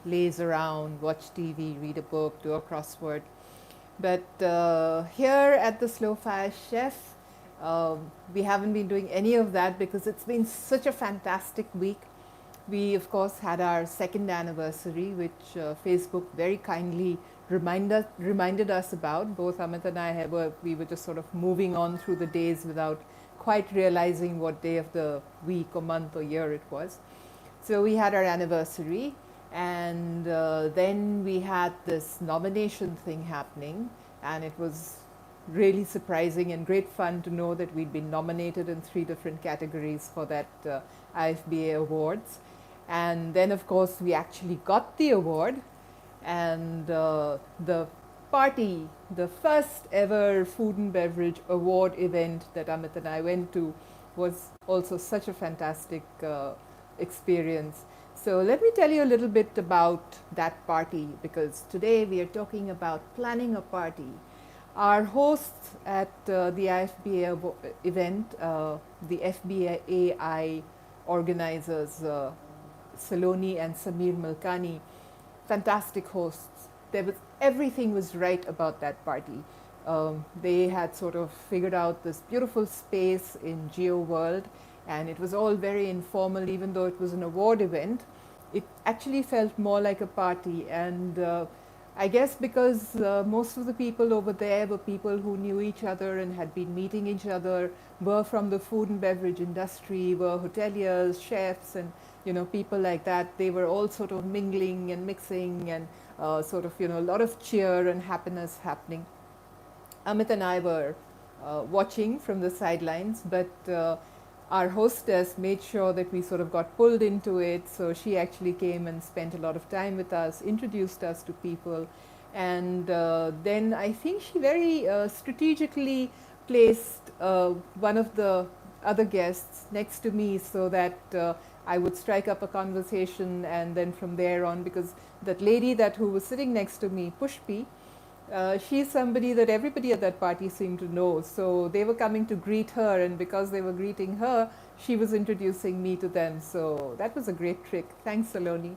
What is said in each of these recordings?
laze around, watch TV, read a book, do a crossword. But here at the Slow Fire Chef, we haven't been doing any of that because it's been such a fantastic week. We, of course, had our second anniversary, which Facebook very kindly reminded us about. Both Amit and I we were just sort of moving on through the days without quite realizing what day of the week or month or year it was. So we had our anniversary, and then we had this nomination thing happening, and it was really surprising and great fun to know that we'd been nominated in 3 different categories for that IFBA awards. And then, of course, we actually got the award, and the party, the first ever food and beverage award event that Amit and I went to, was also such a fantastic experience. So let me tell you a little bit about that party, because today we are talking about planning a party. Our hosts at the IFBA event, the FBAI organizers, Saloni and Samir Milkani, fantastic hosts. Everything was right about that party. They had sort of figured out this beautiful space in Geo World, and it was all very informal. Even though it was an award event, it actually felt more like a party. And I guess because most of the people over there were people who knew each other and had been meeting each other, were from the food and beverage industry, were hoteliers, chefs, and people like that. They were all sort of mingling and mixing, and sort of a lot of cheer and happiness happening. Amit and I were watching from the sidelines, but our hostess made sure that we sort of got pulled into it. So she actually came and spent a lot of time with us, introduced us to people, and then I think she very strategically placed one of the other guests next to me so that I would strike up a conversation, and then from there on, because that lady who was sitting next to me, Pushpi, she's somebody that everybody at that party seemed to know. So they were coming to greet her, and because they were greeting her, she was introducing me to them. So that was a great trick. Thanks, Saloni.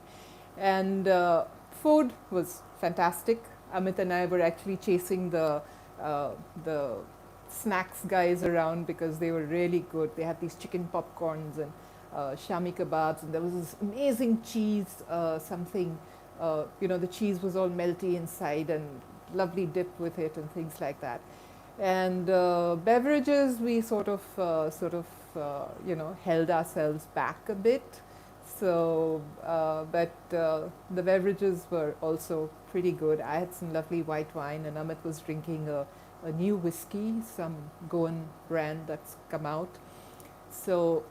And food was fantastic. Amit and I were actually chasing the snacks guys around because they were really good. They had these chicken popcorns and shami kebabs, and there was this amazing cheese, the cheese was all melty inside, and lovely dip with it and things like that. And beverages, we sort of held ourselves back a bit. So, but the beverages were also pretty good. I had some lovely white wine, and Amit was drinking a new whiskey, some Goan brand that's come out. So,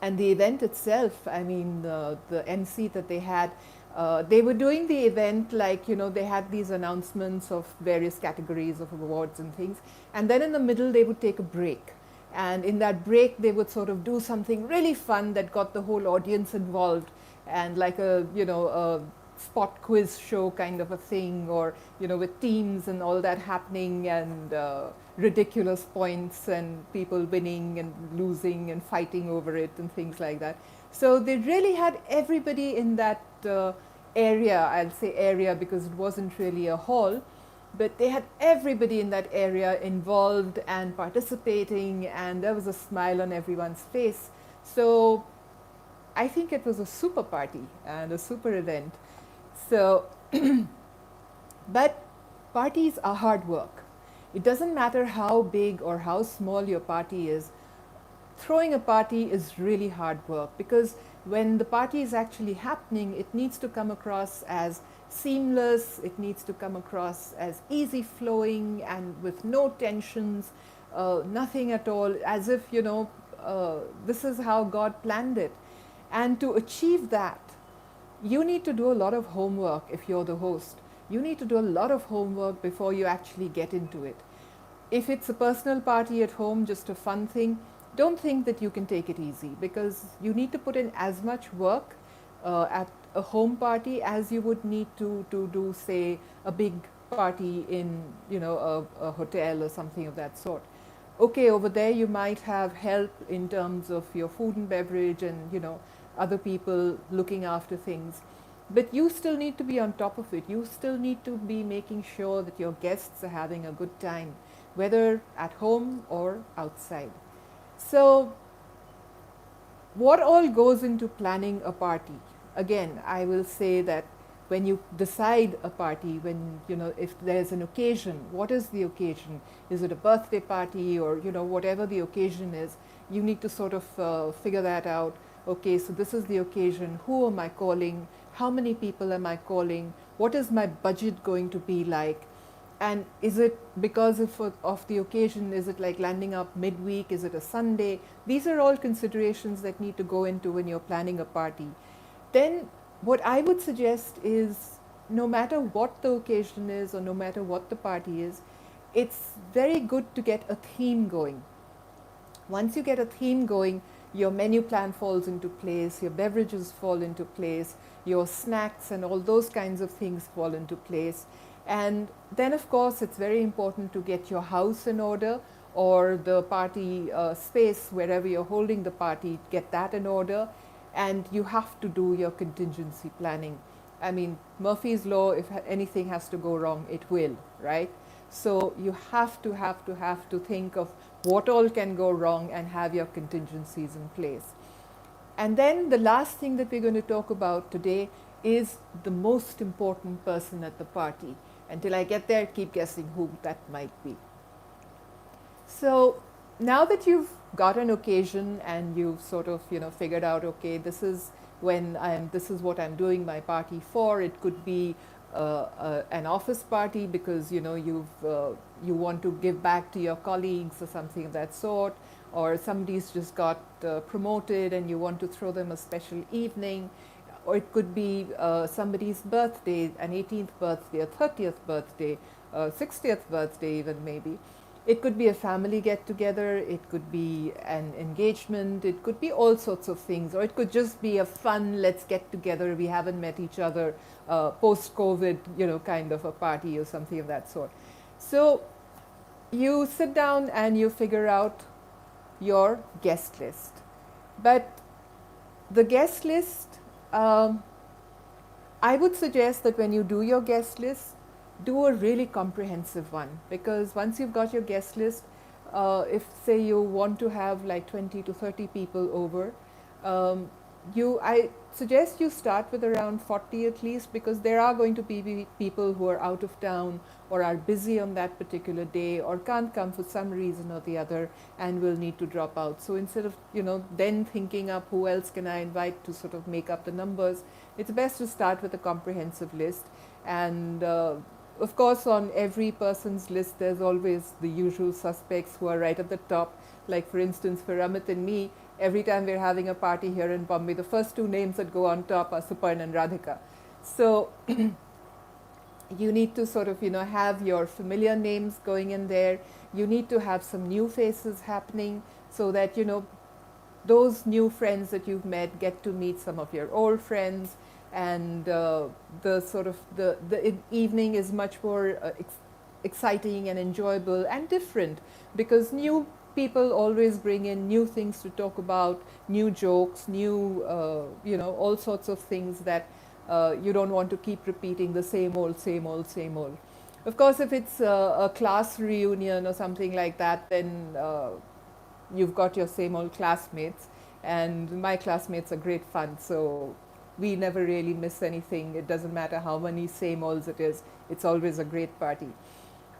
and the event itself, I mean, the MC that they had, they were doing the event like, they had these announcements of various categories of awards and things. And then in the middle, they would take a break. And in that break, they would sort of do something really fun that got the whole audience involved, and like a spot quiz show kind of a thing, or, with teams and all that happening, and ridiculous points and people winning and losing and fighting over it and things like that. So they really had everybody in that area. I'll say area because it wasn't really a hall, but they had everybody in that area involved and participating, and there was a smile on everyone's face. So I think it was a super party and a super event. So, but parties are hard work. It doesn't matter how big or how small your party is. Throwing a party is really hard work, because when the party is actually happening, it needs to come across as seamless, it needs to come across as easy flowing and with no tensions, nothing at all, as if, this is how God planned it. And to achieve that, you need to do a lot of homework if you're the host. You need to do a lot of homework before you actually get into it. If it's a personal party at home, just a fun thing, don't think that you can take it easy, because you need to put in as much work at a home party as you would need to do, say, a big party in, a hotel or something of that sort. Okay, over there you might have help in terms of your food and beverage and, other people looking after things. but you still need to be on top of it. You still need to be making sure that your guests are having a good time, whether at home or outside. So, what all goes into planning a party? Again, I will say that when you decide a party, when if there's an occasion, what is the occasion? Is it a birthday party, or whatever the occasion is? You need to sort of figure that out. Okay, so this is the occasion. Who am I calling? How many people am I calling? What is my budget going to be like? And is it because of the occasion? Is it like landing up midweek? Is it a Sunday? These are all considerations that need to go into when you're planning a party. Then what I would suggest is, no matter what the occasion is or no matter what the party is, it's very good to get a theme going. Once you get a theme going, your menu plan falls into place, your beverages fall into place, your snacks and all those kinds of things fall into place. And then, of course, it's very important to get your house in order, or the party space, wherever you're holding the party, get that in order. And you have to do your contingency planning. I mean, Murphy's Law, if anything has to go wrong, it will, right? So you have to think of what all can go wrong and have your contingencies in place. And then the last thing that we're going to talk about today is the most important person at the party. Until I get there, keep guessing who that might be. So now that you've got an occasion and you've sort of figured out, okay, this is what I'm doing my party for. It could be an office party because you want to give back to your colleagues or something of that sort, or somebody's just got promoted and you want to throw them a special evening, or it could be somebody's birthday, an 18th birthday, a 30th birthday, 60th birthday even maybe. It could be a family get-together, it could be an engagement, it could be all sorts of things, or it could just be a fun, let's get together, we haven't met each other, post-COVID, kind of a party or something of that sort. So you sit down and you figure out your guest list. But the guest list, I would suggest that when you do your guest list, do a really comprehensive one, because once you've got your guest list, if say you want to have like 20 to 30 people over, I suggest you start with around 40 at least, because there are going to be people who are out of town or are busy on that particular day or can't come for some reason or the other and will need to drop out. So instead of then thinking up who else can I invite to sort of make up the numbers, it's best to start with a comprehensive list. And of course, on every person's list, there's always the usual suspects who are right at the top. Like, for instance, for Amit and me, every time we're having a party here in Bombay, the first two names that go on top are Suparn and Radhika. So you need to sort of, have your familiar names going in there. You need to have some new faces happening so that, those new friends that you've met get to meet some of your old friends. And the sort of the evening is much more exciting and enjoyable and different, because new people always bring in new things to talk about, new jokes, new all sorts of things that you don't want to keep repeating the same old. Of course, if it's a class reunion or something like that, then you've got your same old classmates, and my classmates are great fun, so we never really miss anything. It doesn't matter how many same olds it is. It's always a great party.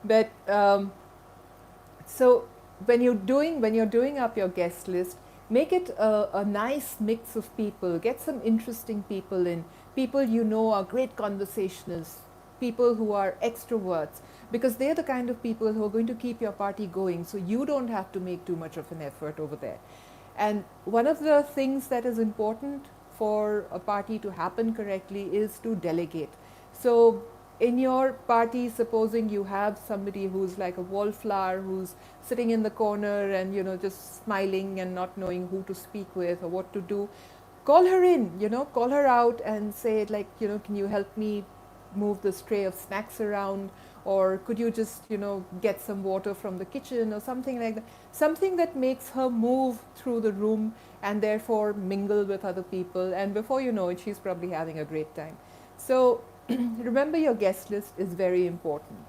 But so when you're doing up your guest list, make it a nice mix of people. Get some interesting people in. People are great conversationalists. People who are extroverts, because they're the kind of people who are going to keep your party going. So you don't have to make too much of an effort over there. And one of the things that is important for a party to happen correctly is to delegate. So in your party, supposing you have somebody who's like a wallflower, who's sitting in the corner and just smiling and not knowing who to speak with or what to do, call her in, call her out and say, like, can you help me move this tray of snacks around, or could you just get some water from the kitchen or something like that, something that makes her move through the room and therefore mingle with other people, and before you know it, she's probably having a great time. So remember, your guest list is very important.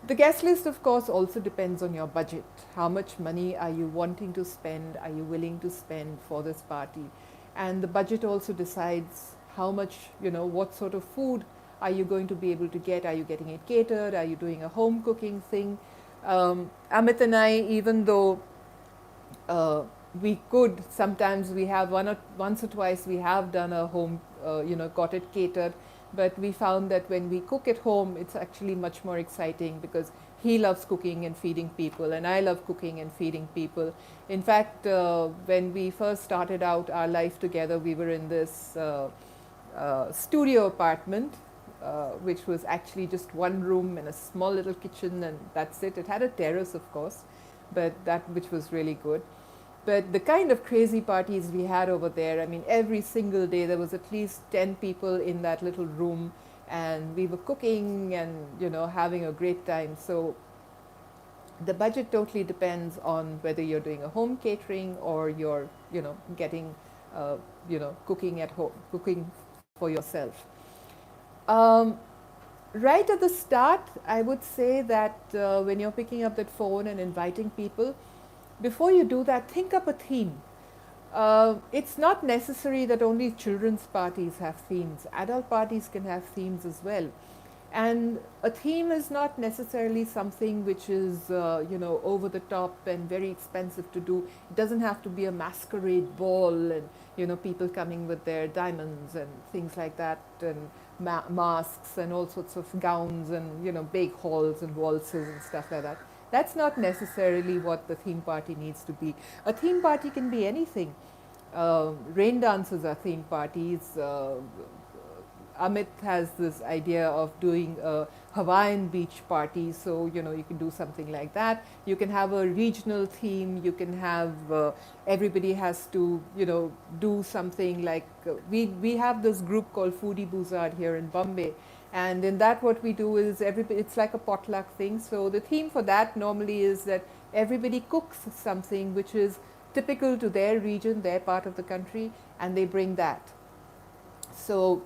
The guest list, of course, also depends on your budget. How much money are you wanting to spend? Are you willing to spend for this party? And the budget also decides how much, what sort of food are you going to be able to get? Are you getting it catered? Are you doing a home cooking thing? Amit and I, even though uh, we could sometimes, we have once or twice we have done a home, got it catered, but we found that when we cook at home, it's actually much more exciting because he loves cooking and feeding people, and I love cooking and feeding people. In fact, when we first started out our life together, we were in this studio apartment, which was actually just one room and a small little kitchen, and that's it. It had a terrace, of course, but that which was really good. But the kind of crazy parties we had over there, I mean, every single day there was at least 10 people in that little room, and we were cooking and, having a great time. So the budget totally depends on whether you're doing a home catering or you're, getting, cooking at home, cooking for yourself. Right at the start, I would say that when you're picking up that phone and inviting people, before you do that, think up a theme. It's not necessary that only children's parties have themes. Adult parties can have themes as well. And a theme is not necessarily something which is, over the top and very expensive to do. It doesn't have to be a masquerade ball and, people coming with their diamonds and things like that, and masks and all sorts of gowns and, big halls and waltzes and stuff like that. That's not necessarily what the theme party needs to be. A theme party can be anything. Rain dances are theme parties. Amit has this idea of doing a Hawaiian beach party, so you can do something like that. You can have a regional theme. You can have everybody has to do something like we have this group called Foodie Boozard here in Bombay. And in that, what we do is it's like a potluck thing. So the theme for that normally is that everybody cooks something which is typical to their region, their part of the country, and they bring that. So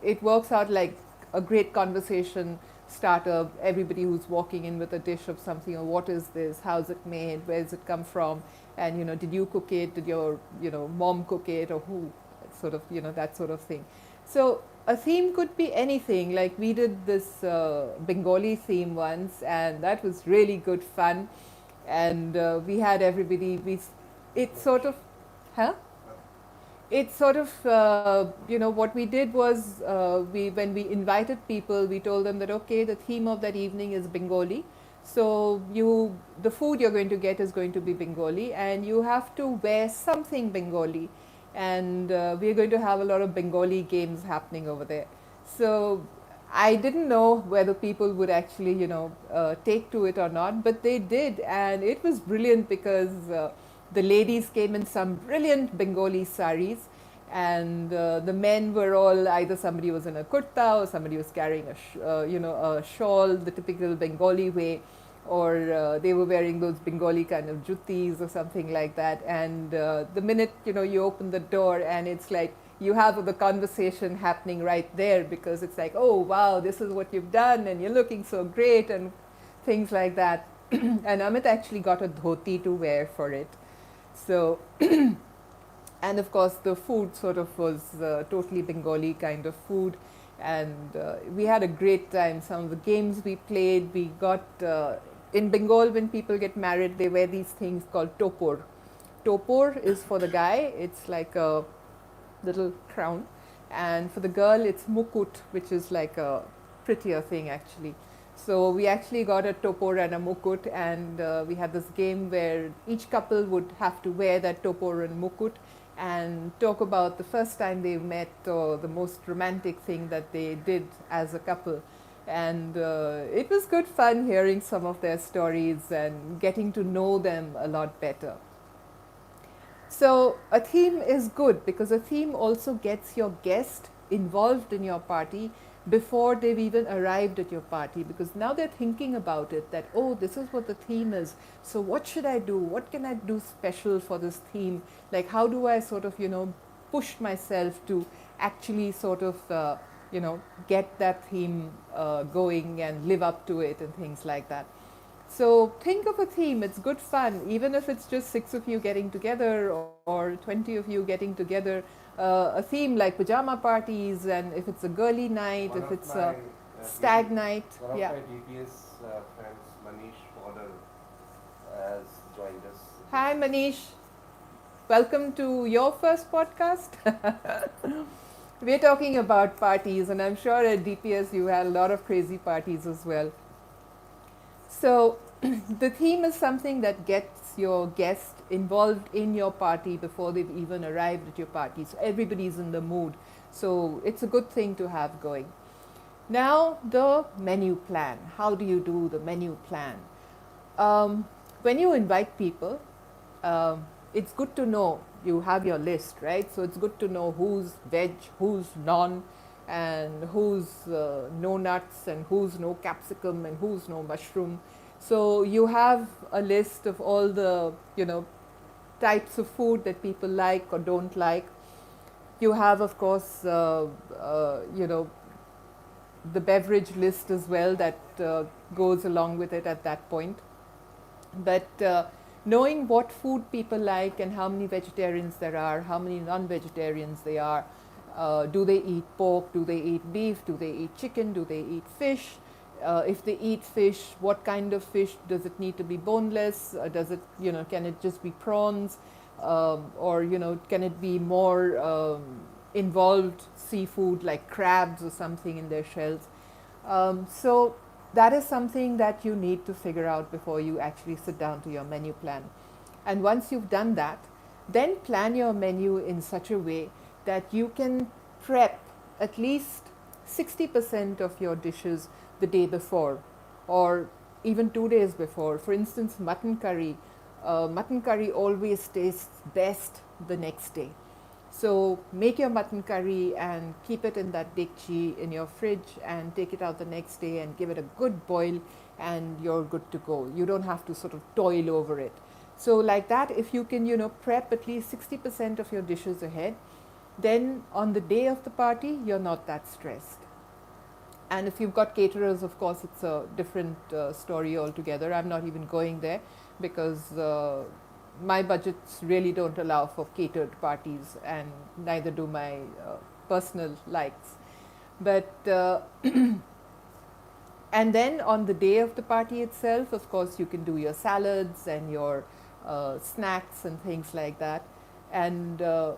it works out like a great conversation starter. Everybody who's walking in with a dish of something, or what is this? How's it made? Where does it come from? And did you cook it? Did your mom cook it, or who? Sort of that sort of thing. So a theme could be anything. Like we did this Bengali theme once, and that was really good fun. And we had everybody. It's sort of, huh? It's sort of, what we did was when we invited people, we told them that, okay, the theme of that evening is Bengali. So the food you're going to get is going to be Bengali, and you have to wear something Bengali. And we're going to have a lot of Bengali games happening over there. So I didn't know whether people would actually, take to it or not, but they did. And it was brilliant because the ladies came in some brilliant Bengali saris, and the men were all either somebody was in a kurta or somebody was carrying a shawl, the typical Bengali way, or they were wearing those Bengali kind of juttis or something like that. And the minute you open the door, and it's like you have the conversation happening right there, because it's like, oh wow, this is what you've done, and you're looking so great, and things like that. And Amit actually got a dhoti to wear for it. So, and of course the food sort of was totally Bengali kind of food, and we had a great time. Some of the games we played, we got, in Bengal when people get married, they wear these things called topor. Topor is for the guy, it's like a little crown, and for the girl it's mukut, which is like a prettier thing actually. So we actually got a topor and a mukut, and we had this game where each couple would have to wear that topor and mukut and talk about the first time they met or the most romantic thing that they did as a couple. And it was good fun hearing some of their stories and getting to know them a lot better. So a theme is good because a theme also gets your guest involved in your party before they've even arrived at your party, because now they're thinking about it, that, oh, this is what the theme is, so what should I do, what can I do special for this theme, like how do I sort of push myself to actually sort of get that theme going and live up to it and things like that. So think of a theme. It's good fun, even if it's just six of you getting together or 20 of you getting together. A theme like pajama parties, and if it's a girly night, if it's a stag night. One of my DPS friends, Manish Fodder, has joined us. Hi, Manish. Welcome to your first podcast. We're talking about parties, and I'm sure at DPS you had a lot of crazy parties as well. So, the theme is something that gets your guest involved in your party before they've even arrived at your party. So, everybody's in the mood. So, it's a good thing to have going. Now, the menu plan. How do you do the menu plan? When you invite people, it's good to know you have your list, right? So it's good to know who's veg, who's non, and who's no nuts, and who's no capsicum, and who's no mushroom. So you have a list of all the types of food that people like or don't like. You have, of course, the beverage list as well that goes along with it at that point. But knowing what food people like and how many vegetarians there are, how many non-vegetarians they are, do they eat pork, do they eat beef, do they eat chicken, do they eat fish? If they eat fish, what kind of fish? Does it need to be boneless? Does it, can it just be prawns? Or, can it be more involved seafood like crabs or something in their shells? So that is something that you need to figure out before you actually sit down to your menu plan. And once you've done that, then plan your menu in such a way that you can prep at least 60% of your dishes the day before or even 2 days before. For instance, mutton curry. Mutton curry always tastes best the next day. So make your mutton curry and keep it in that dekchi in your fridge and take it out the next day and give it a good boil and you're good to go. You don't have to sort of toil over it. So like that, if you can, prep at least 60% of your dishes ahead, then on the day of the party, you're not that stressed. And if you've got caterers, of course, it's a different story altogether. I'm not even going there because my budgets really don't allow for catered parties, and neither do my personal likes. But and then on the day of the party itself, of course, you can do your salads and your snacks and things like that. And the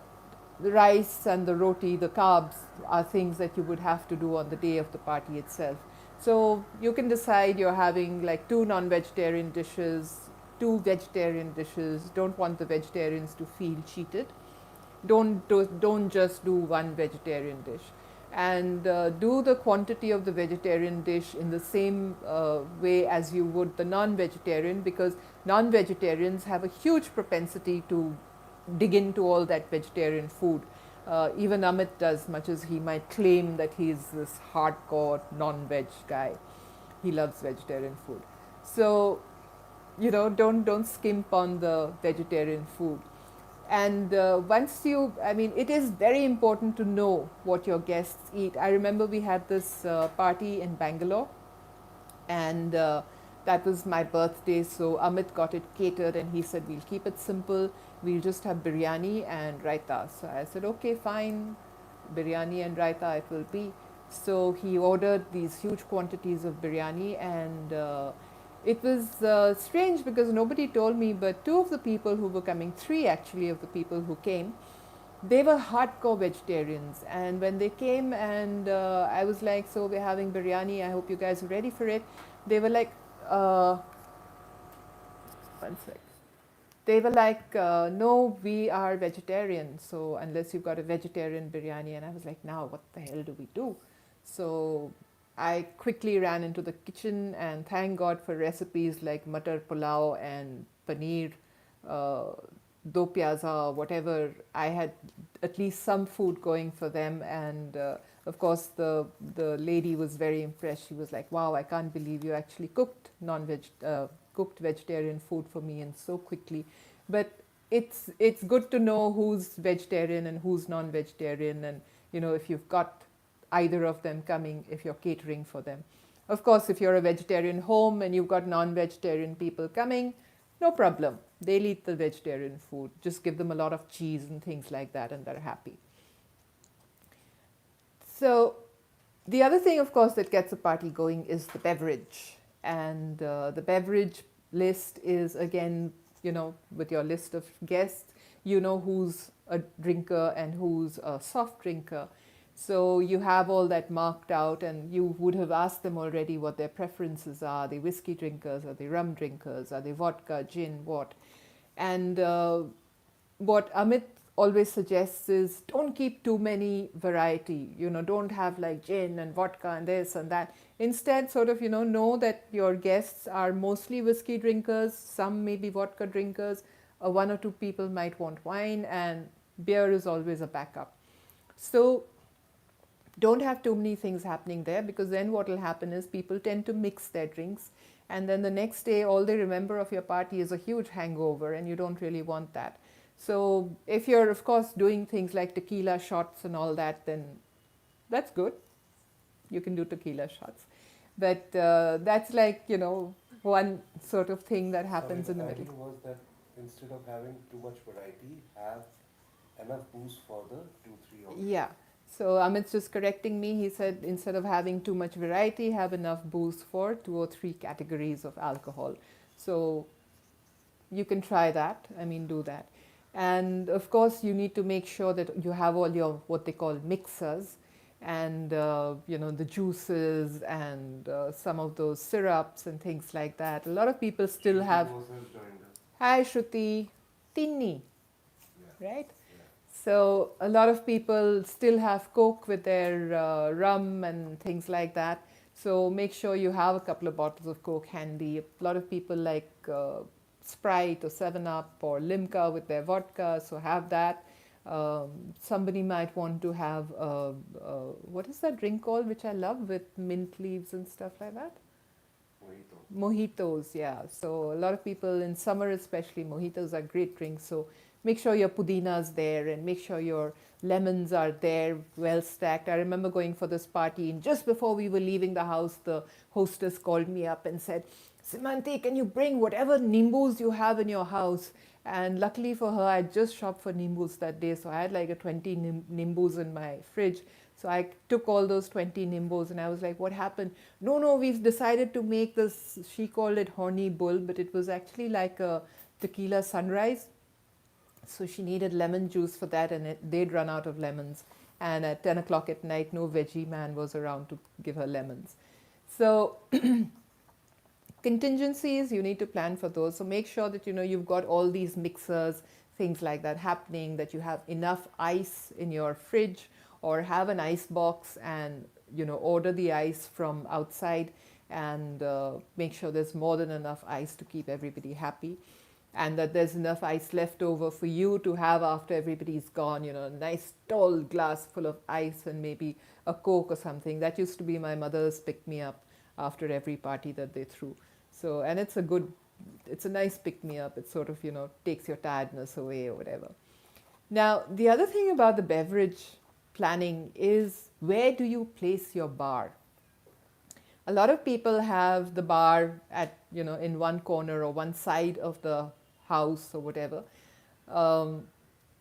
rice and the roti, the carbs, are things that you would have to do on the day of the party itself. So you can decide you're having like 2 non-vegetarian dishes, 2 vegetarian dishes. Don't want the vegetarians to feel cheated. Don't just do 1 vegetarian dish. And do the quantity of the vegetarian dish in the same way as you would the non-vegetarian, because non-vegetarians have a huge propensity to dig into all that vegetarian food. Even Amit does, much as he might claim that he's this hardcore non-veg guy. He loves vegetarian food. So, don't skimp on the vegetarian food. And it is very important to know what your guests eat. I remember we had this party in Bangalore, and that was my birthday, so Amit got it catered and he said, we'll keep it simple, we'll just have biryani and raita. So I said, okay, fine, biryani and raita it will be. So he ordered these huge quantities of biryani, and it was strange because nobody told me, but 2 of the people who were coming, 3 actually of the people who came, they were hardcore vegetarians. And when they came and I was like, so we're having biryani, I hope you guys are ready for it. They were like, one sec. They were like, no, we are vegetarian. So unless you've got a vegetarian biryani. And I was like, now what the hell do we do? So I quickly ran into the kitchen, and thank God for recipes like matar pulao and paneer, do pyaza, whatever. I had at least some food going for them. And of course, the lady was very impressed. She was like, wow, I can't believe you actually cooked vegetarian food for me and so quickly. But it's good to know who's vegetarian and who's non-vegetarian, and if you've got either of them coming if you're catering for them. Of course, if you're a vegetarian home and you've got non-vegetarian people coming, no problem. They'll eat the vegetarian food. Just give them a lot of cheese and things like that and they're happy. So the other thing, of course, that gets a party going is the beverage. And the beverage list is, again, with your list of guests, who's a drinker and who's a soft drinker. So you have all that marked out, and you would have asked them already what their preferences are. Are they whiskey drinkers? Are they rum drinkers? Are they vodka, gin, what? And what Amit always suggests is don't keep too many variety. Don't have like gin and vodka and this and that. Instead, sort of, know that your guests are mostly whiskey drinkers, some maybe vodka drinkers, one or two people might want wine, and beer is always a backup. So don't have too many things happening there, because then what will happen is people tend to mix their drinks, and then the next day all they remember of your party is a huge hangover, and you don't really want that. So if you're, of course, doing things like tequila shots and all that, then that's good. You can do tequila shots. But that's like, one sort of thing that happens in the middle. The idea was that instead of having too much variety, have enough booze for the 2-3 hours. Yeah. So Amit's just correcting me. He said instead of having too much variety, have enough booze for 2 or 3 categories of alcohol. So you can try that. Do that. And of course, you need to make sure that you have all your what they call mixers, and the juices and some of those syrups and things like that. A lot of people still have. Hi, Shruti, Tinni, right? So a lot of people still have Coke with their rum and things like that. So make sure you have a couple of bottles of Coke handy. A lot of people like Sprite or 7-Up or Limca with their vodka, so have that. Somebody might want to have, what is that drink called, which I love, with mint leaves and stuff like that? Mojitos, yeah. So a lot of people in summer especially, mojitos are great drinks. So make sure your pudina's there, and make sure your lemons are there, well stacked. I remember going for this party, and just before we were leaving the house, the hostess called me up and said, Semanti, can you bring whatever nimbus you have in your house? And luckily for her, I just shopped for nimbus that day, so I had like a 20 nimbus in my fridge. So I took all those 20 nimbus, and I was like, what happened? No, we've decided to make this, she called it horny bull, but it was actually like a tequila sunrise. So she needed lemon juice for that, and they'd run out of lemons. And at 10 o'clock at night, no veggie man was around to give her lemons. So contingencies, you need to plan for those. So make sure that you've got all these mixers, things like that happening, that you have enough ice in your fridge, or have an ice box and order the ice from outside, and make sure there's more than enough ice to keep everybody happy, and that there's enough ice left over for you to have after everybody's gone, a nice tall glass full of ice and maybe a Coke or something. That used to be my mother's pick-me-up after every party that they threw. So, and it's a nice pick-me-up. It sort of, takes your tiredness away or whatever. Now, the other thing about the beverage planning is, where do you place your bar? A lot of people have the bar at, in one corner or one side of the house or whatever.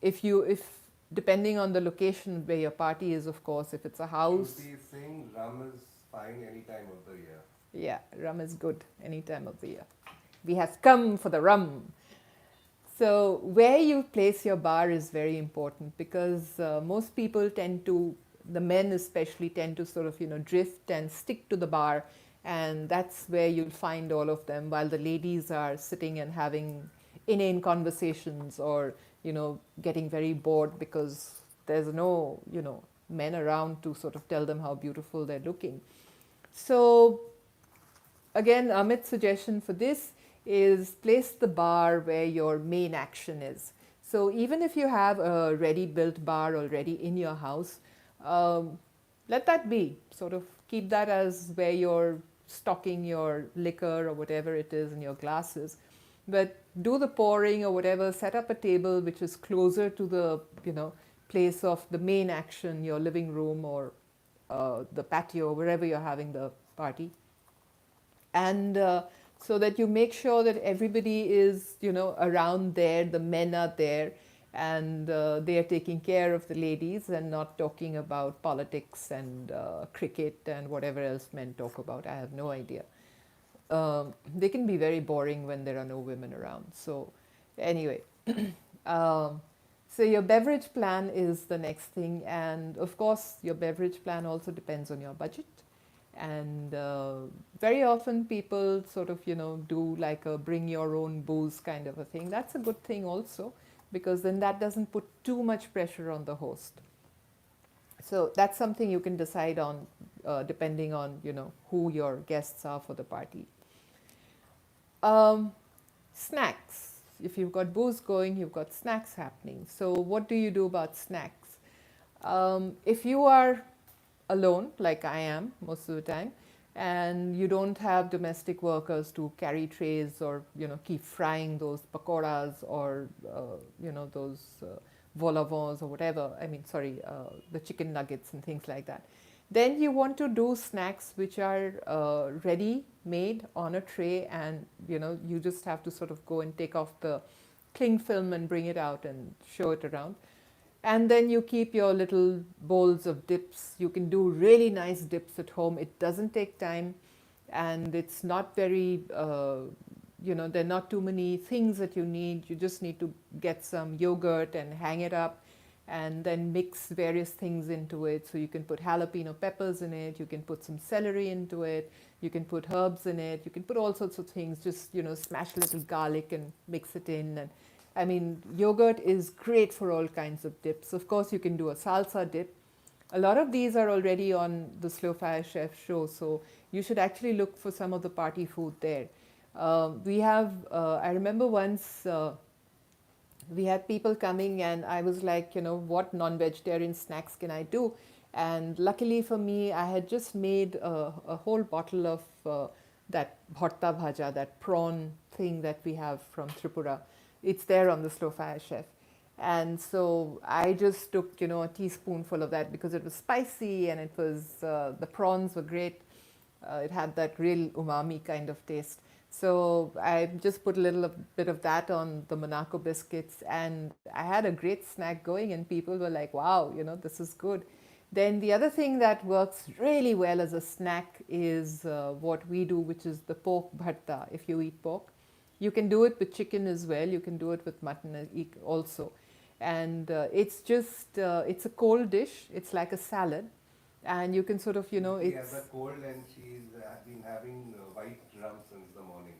If depending on the location where your party is, of course, if it's a house. Shruti is saying rum is fine any time of the year. Yeah, rum is good any time of the year. We have come for the rum. So where you place your bar is very important, because most people tend to, the men especially, tend to sort of, drift and stick to the bar, and that's where you'll find all of them, while the ladies are sitting and having inane conversations, or, getting very bored because there's no, men around to sort of tell them how beautiful they're looking. So again, Amit's suggestion for this is place the bar where your main action is. So even if you have a ready-built bar already in your house, let that be. Sort of keep that as where you're stocking your liquor or whatever it is in your glasses. But do the pouring or whatever, set up a table which is closer to the, place of the main action, your living room or the patio, wherever you're having the party. And so that you make sure that everybody is, around there, the men are there, and they are taking care of the ladies and not talking about politics and cricket and whatever else men talk about. I have no idea. They can be very boring when there are no women around. So, anyway, um, so your beverage plan is the next thing, and of course, your beverage plan also depends on your budget. And very often people sort of, do like a bring your own booze kind of a thing. That's a good thing also, because then that doesn't put too much pressure on the host. So that's something you can decide on depending on, who your guests are for the party. Um, Snacks. If you've got booze going, you've got snacks happening. So what do you do about snacks? If you are alone, like I am most of the time, and you don't have domestic workers to carry trays or keep frying those pakoras or those vol au vents or whatever. I mean, sorry, the chicken nuggets and things like that. Then you want to do snacks which are ready made on a tray, and you just have to sort of go and take off the cling film and bring it out and show it around. And then you keep your little bowls of dips. You can do really nice dips at home. It doesn't take time, and it's not very, there are not too many things that you need. You just need to get some yogurt and hang it up, and then mix various things into it. So you can put jalapeno peppers in it. You can put some celery into it. You can put herbs in it. You can put all sorts of things. Just, smash a little garlic and mix it in. And I mean, yogurt is great for all kinds of dips. Of course, you can do a salsa dip. A lot of these are already on the Slow Fire Chef show, so you should actually look for some of the party food there. I remember once we had people coming, and I was like, what non-vegetarian snacks can I do? And luckily for me, I had just made a whole bottle of that bharta bhaja, that prawn thing that we have from Tripura. It's there on the Slow Fire Chef. And so I just took, a teaspoonful of that because it was spicy, and it was, the prawns were great. It had that real umami kind of taste. So I just put a little bit of that on the Monaco biscuits, and I had a great snack going, and people were like, wow, this is good. Then the other thing that works really well as a snack is what we do, which is the pork bharta, if you eat pork. You can do it with chicken as well. You can do it with mutton also. And it's just, it's a cold dish. It's like a salad. And you can sort of, She has a cold, and she's been having white rum since the morning.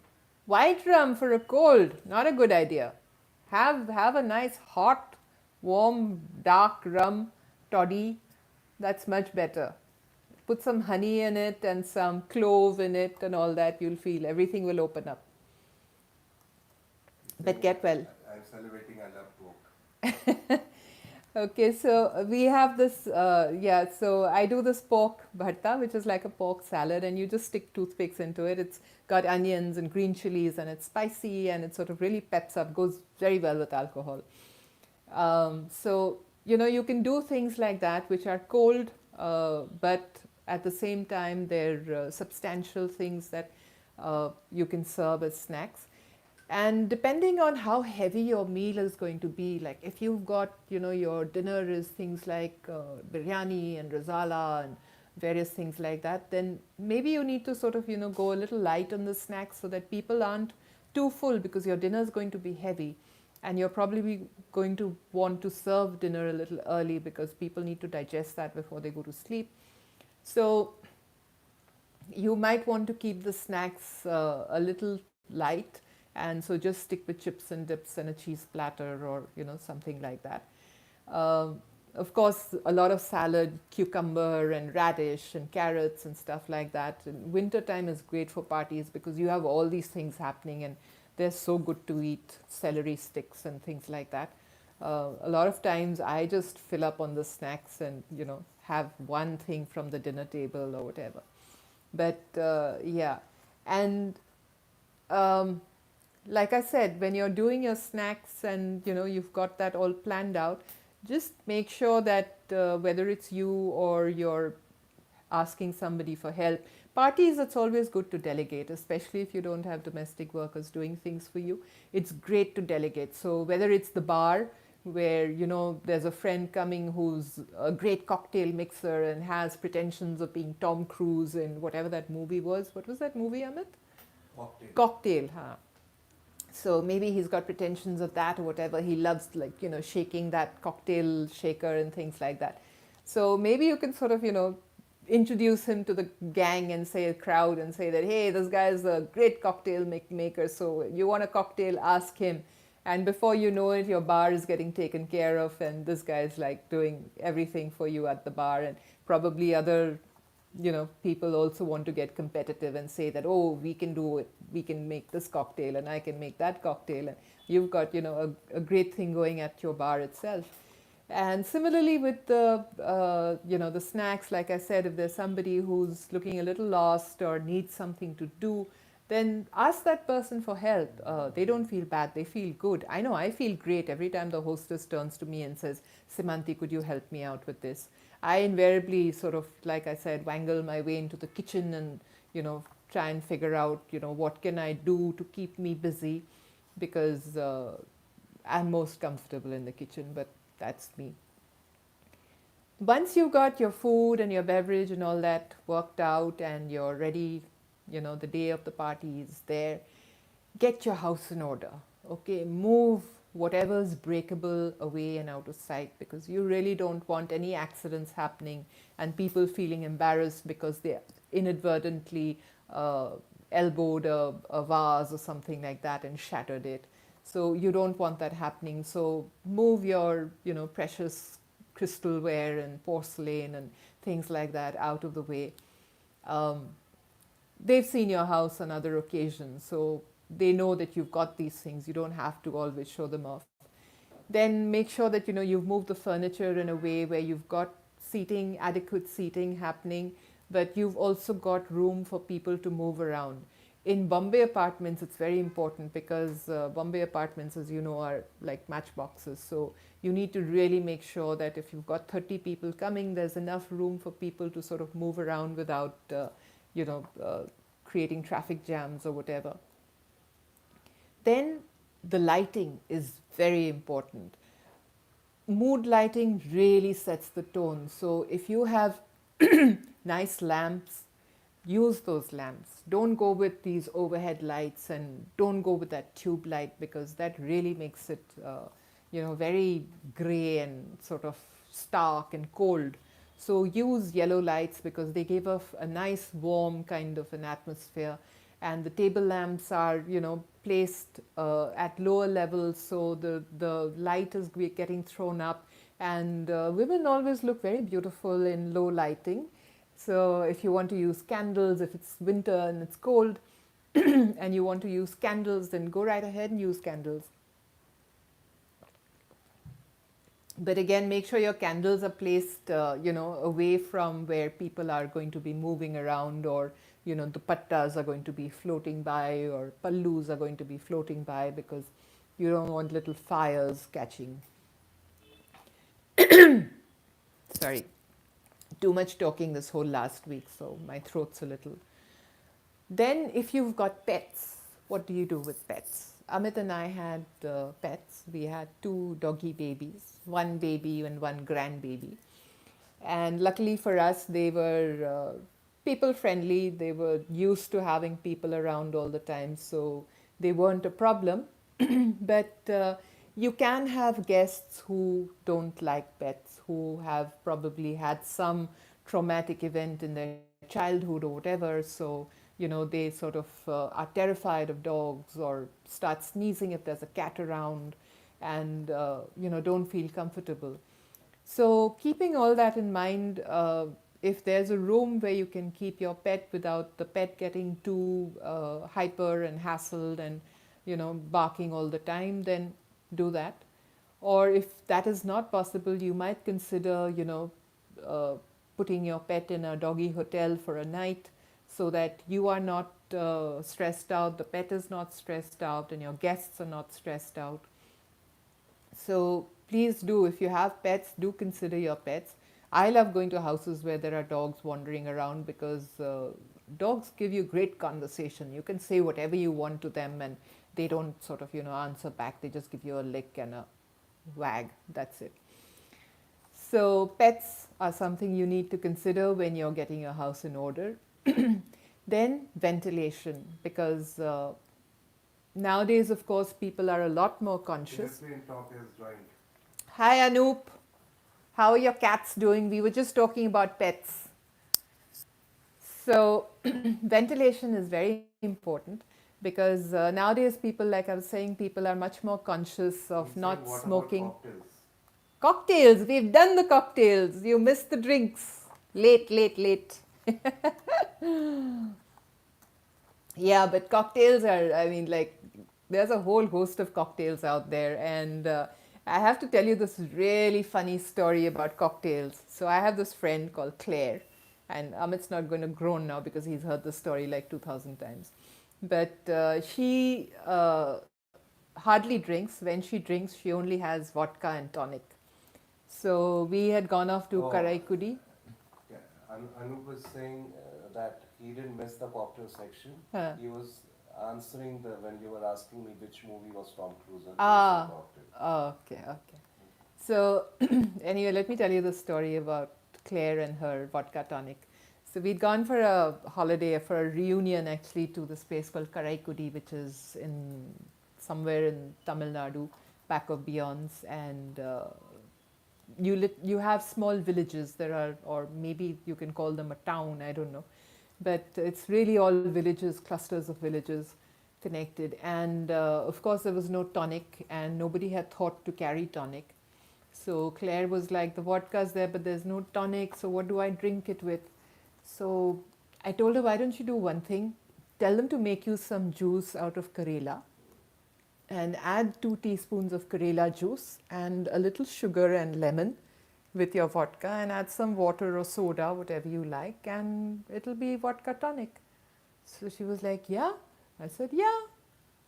white rum for a cold, not a good idea. Have a nice hot, warm, dark rum toddy. That's much better. Put some honey in it and some clove in it and all that. You'll feel everything will open up. But get well. I'm celebrating. I love pork. Okay, so we have this, so I do this pork bharta, which is like a pork salad, and you just stick toothpicks into it. It's got onions and green chilies, and it's spicy, and it sort of really peps up, goes very well with alcohol. So, you can do things like that, which are cold, but at the same time, they're substantial things that you can serve as snacks. And depending on how heavy your meal is going to be, like if you've got, your dinner is things like biryani and razala and various things like that, then maybe you need to sort of, go a little light on the snacks so that people aren't too full, because your dinner is going to be heavy, and you're probably going to want to serve dinner a little early because people need to digest that before they go to sleep. So you might want to keep the snacks a little light. And so just stick with chips and dips and a cheese platter, or something like that. Of course, a lot of salad, cucumber and radish and carrots and stuff like that. And winter time is great for parties because you have all these things happening, and they're so good to eat. Celery sticks and things like that. A lot of times I just fill up on the snacks and have one thing from the dinner table or whatever. But and like I said, when you're doing your snacks and you've got that all planned out, just make sure that whether it's you or your asking somebody for help. Parties, it's always good to delegate, especially if you don't have domestic workers doing things for you. It's great to delegate. So whether it's the bar, where there's a friend coming who's a great cocktail mixer and has pretensions of being Tom Cruise in whatever that movie was. What was that movie, Amit? Cocktail. Cocktail, huh? So maybe he's got pretensions of that or whatever. He loves shaking that cocktail shaker and things like that. So maybe you can sort of introduce him to the gang and say a crowd and say that, hey, this guy is a great cocktail maker. So you want a cocktail, ask him. And before you know it, your bar is getting taken care of, and this guy is like doing everything for you at the bar. And probably other people also want to get competitive and say that, oh, we can do it, we can make this cocktail and I can make that cocktail, and you've got a great thing going at your bar itself. And similarly with the the snacks, like I said, if there's somebody who's looking a little lost or needs something to do, then ask that person for help. They don't feel bad, they feel good. I know I feel great every time the hostess turns to me and says, Semanti, could you help me out with this? I invariably sort of, like I said, wangle my way into the kitchen and try and figure out what can I do to keep me busy, because I'm most comfortable in the kitchen, but that's me. Once you've got your food and your beverage and all that worked out and you're ready, the day of the party is there, get your house in order. Okay, move whatever's breakable away and out of sight, because you really don't want any accidents happening and people feeling embarrassed because they inadvertently elbowed a vase or something like that and shattered it. So you don't want that happening. So move your precious crystalware and porcelain and things like that out of the way. They've seen your house on other occasions, so they know that you've got these things. You don't have to always show them off. Then make sure that you've moved the furniture in a way where you've got seating, adequate seating happening, but you've also got room for people to move around. In Bombay apartments, it's very important because Bombay apartments, as you know, are like matchboxes. So you need to really make sure that if you've got 30 people coming, there's enough room for people to sort of move around without, creating traffic jams or whatever. Then the lighting is very important. Mood lighting really sets the tone. So if you have nice lamps, use those lamps. Don't go with these overhead lights, and don't go with that tube light, because that really makes it very gray and sort of stark and cold. So use yellow lights because they give off a nice warm kind of an atmosphere. And the table lamps are placed at lower levels, so the light is getting thrown up, and women always look very beautiful in low lighting. So if you want to use candles, if it's winter and it's cold and you want to use candles, then go right ahead and use candles. But again, make sure your candles are placed away from where people are going to be moving around, or the pattas are going to be floating by, or pallus are going to be floating by, because you don't want little fires catching. Sorry, too much talking this whole last week, so my throat's a little. Then if you've got pets, what do you do with pets? Amit and I had pets. We had 2 doggy babies, 1 baby and 1 grandbaby. And luckily for us, they were people friendly. They were used to having people around all the time, so they weren't a problem. But you can have guests who don't like pets, who have probably had some traumatic event in their childhood or whatever. So they sort of are terrified of dogs, or start sneezing if there's a cat around, and don't feel comfortable. So keeping all that in mind, if there's a room where you can keep your pet without the pet getting too hyper and hassled and barking all the time, then do that. Or if that is not possible, you might consider putting your pet in a doggy hotel for a night, so that you are not stressed out, the pet is not stressed out, and your guests are not stressed out. So please do, if you have pets, do consider your pets. I love going to houses where there are dogs wandering around because dogs give you great conversation. You can say whatever you want to them and they don't sort of, answer back. They just give you a lick and a wag. That's it. So, pets are something you need to consider when you're getting your house in order. Then, ventilation, because nowadays, of course, people are a lot more conscious. Airplane talk is joined. Hi, Anoop. How are your cats doing? We were just talking about pets. So, ventilation is very important because nowadays, people, like I was saying, people are much more conscious of He's not saying, what smoking. about cocktails? Cocktails, we've done the cocktails. You missed the drinks. Late, late, late. Yeah, but cocktails are, I mean, like, there's a whole host of cocktails out there. And I have to tell you this really funny story about cocktails. So I have this friend called Claire, and Amit's not going to groan now because he's heard the story like 2,000 times. But she hardly drinks. When she drinks, she only has vodka and tonic. So we had gone off to Oh. Karaikudi. Yeah, Anup was saying that he didn't miss the cocktail section. Huh. He was answering when you were asking me which movie was Tom Cruise and Ah, he cocktail. okay, okay. So anyway, let me tell you the story about Claire and her vodka tonic. So we'd gone for a holiday, for a reunion actually, to this place called Karaikudi, which is in somewhere in Tamil Nadu, back of Beyonce, and you have small villages. There are, or maybe you can call them a town, I don't know, but it's really all villages, clusters of villages connected. And of course, there was no tonic, and nobody had thought to carry tonic. So Claire was like, the vodka's there, but there's no tonic, so what do I drink it with? So I told her, why don't you do one thing? Tell them to make you some juice out of Karela and add 2 teaspoons of Karela juice and a little sugar and lemon with your vodka, and add some water or soda, whatever you like, and it'll be vodka tonic. So she was like, yeah. I said, yeah.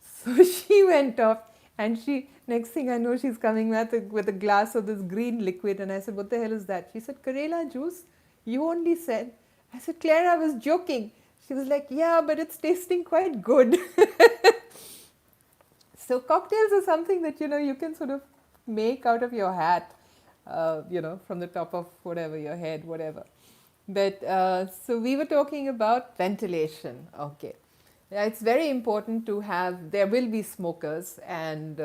So she went off, and next thing I know, she's coming with a glass of this green liquid. And I said, what the hell is that? She said, Karela juice. You only said. I said, Claire, I was joking. She was like, yeah, but it's tasting quite good. So cocktails are something that, you can sort of make out of your hat, from the top of whatever, your head, whatever. But so we were talking about ventilation. Okay. Yeah, it's very important to have, there will be smokers, and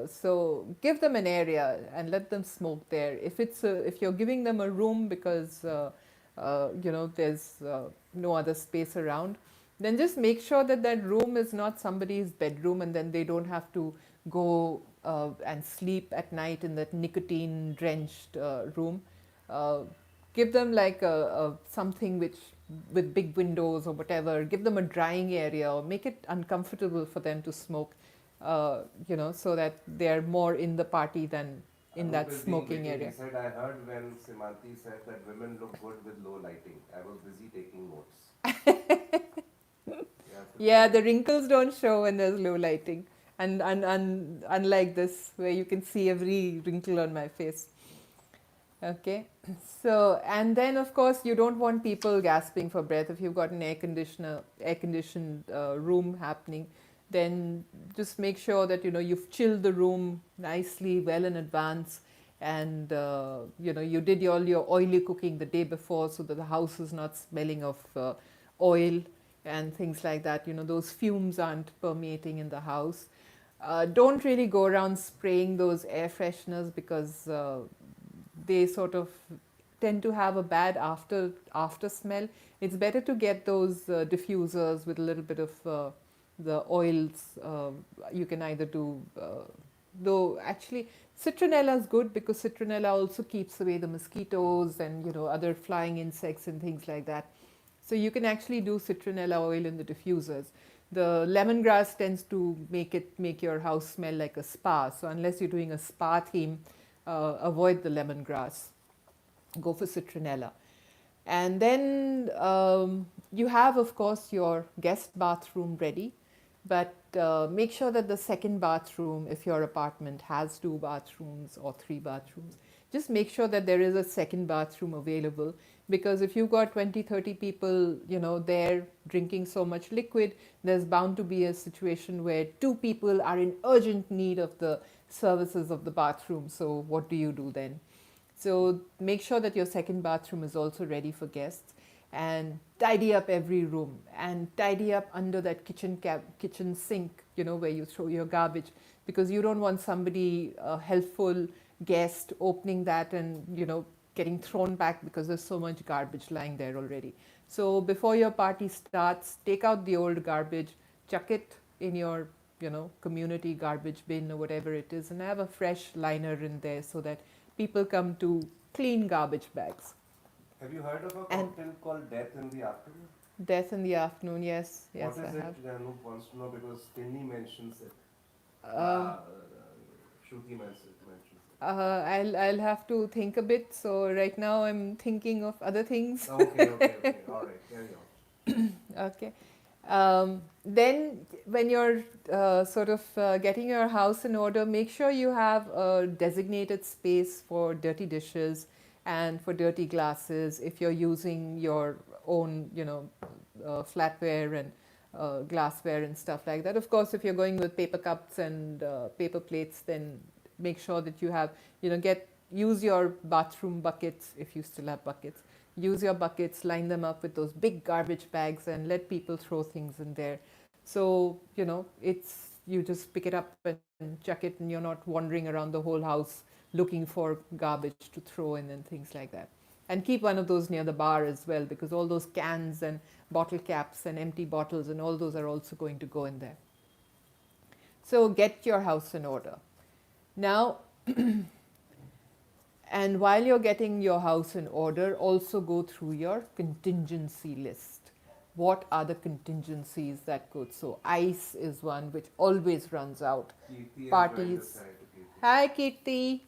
so give them an area and let them smoke there. If you're giving them a room because, there's no other space around, then just make sure that that room is not somebody's bedroom, and then they don't have to go and sleep at night in that nicotine drenched room. Uh, Give them like something with big windows or whatever. Give them a drying area, or make it uncomfortable for them to smoke, so that they're more in the party than in Anup that is being smoking witty. area. He said, I heard when Semanti said that women look good with low lighting. I was busy taking notes. Yeah, the wrinkles don't show when there's low lighting, and unlike this, where you can see every wrinkle on my face. Okay, so and then of course you don't want people gasping for breath. If you've got an air conditioned room happening, then just make sure that you've chilled the room nicely well in advance, and you did all your oily cooking the day before, so that the house is not smelling of oil and things like that. Those fumes aren't permeating in the house. Don't really go around spraying those air fresheners because they sort of tend to have a bad after smell. It's better to get those diffusers with a little bit of the oils. You can either do, though actually citronella is good because citronella also keeps away the mosquitoes and other flying insects and things like that. So you can actually do citronella oil in the diffusers. The lemongrass tends to make your house smell like a spa. So unless you're doing a spa theme, avoid the lemongrass. Go for citronella. And then you have, of course, your guest bathroom ready, but make sure that the second bathroom, if your apartment has 2 bathrooms or 3 bathrooms, just make sure that there is a second bathroom available, because if you've got 20-30 people, there drinking so much liquid, there's bound to be a situation where two people are in urgent need of the services of the bathroom. So what do you do then? So make sure that your second bathroom is also ready for guests, and tidy up every room, and tidy up under that kitchen sink, where you throw your garbage, because you don't want somebody, a helpful guest, opening that and getting thrown back because there's so much garbage lying there already. So before your party starts, take out the old garbage, chuck it in your community garbage bin or whatever it is, and have a fresh liner in there so that people come to clean garbage bags. Have you heard of a And cocktail called Death in the Afternoon? Death in the Afternoon, yes, What is I it? have. Anoop wants to know because Tinny mentions it. Uh, Shruti mentions it. I'll have to think a bit. So right now I'm thinking of other things. Okay. All right, carry on. Okay. Then when you're getting your house in order, make sure you have a designated space for dirty dishes and for dirty glasses if you're using your own, flatware and glassware and stuff like that. Of course, if you're going with paper cups and paper plates, then make sure that you have, use your bathroom buckets if you still have buckets. Use your buckets, line them up with those big garbage bags, and let people throw things in there. So, it's, you just pick it up and chuck it, and you're not wandering around the whole house looking for garbage to throw in and things like that. And keep one of those near the bar as well, because all those cans and bottle caps and empty bottles and all those are also going to go in there. So get your house in order. Now, and while you're getting your house in order, also go through your contingency list. What are the contingencies that go? So ice is one which always runs out. Kirti Parties. Hi Kirti.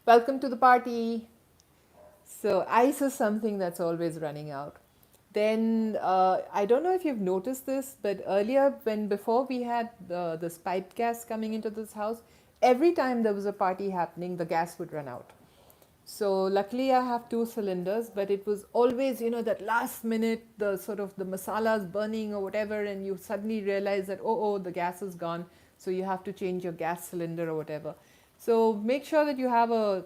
Welcome to the party. So ice is something that's always running out. Then I don't know if you've noticed this, but earlier, before we had this piped gas coming into this house, every time there was a party happening, the gas would run out. So luckily I have 2 cylinders, but it was always, that last minute, the sort of the masalas burning or whatever, and you suddenly realize that, oh, the gas is gone. So you have to change your gas cylinder or whatever. So make sure that you have a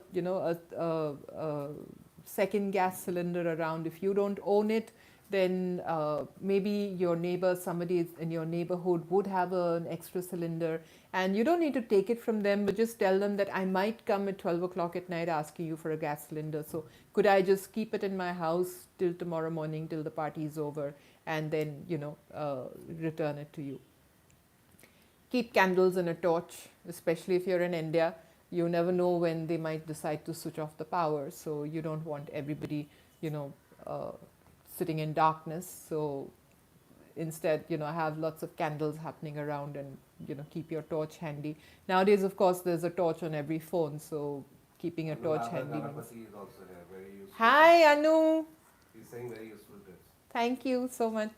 second gas cylinder around. If you don't own it, then maybe your neighbor, somebody in your neighborhood would have an extra cylinder, and you don't need to take it from them, but just tell them that I might come at 12 o'clock at night asking you for a gas cylinder. So could I just keep it in my house till tomorrow morning, till the party is over, and then, return it to you. Keep candles and a torch, especially if you're in India. You never know when they might decide to switch off the power, so you don't want everybody, sitting in darkness. So instead, have lots of candles happening around, and keep your torch handy. Nowadays, of course, there's a torch on every phone, so keeping a torch handy means. Is also here, very useful. Hi Anu. He's saying very useful tips. Thank you so much.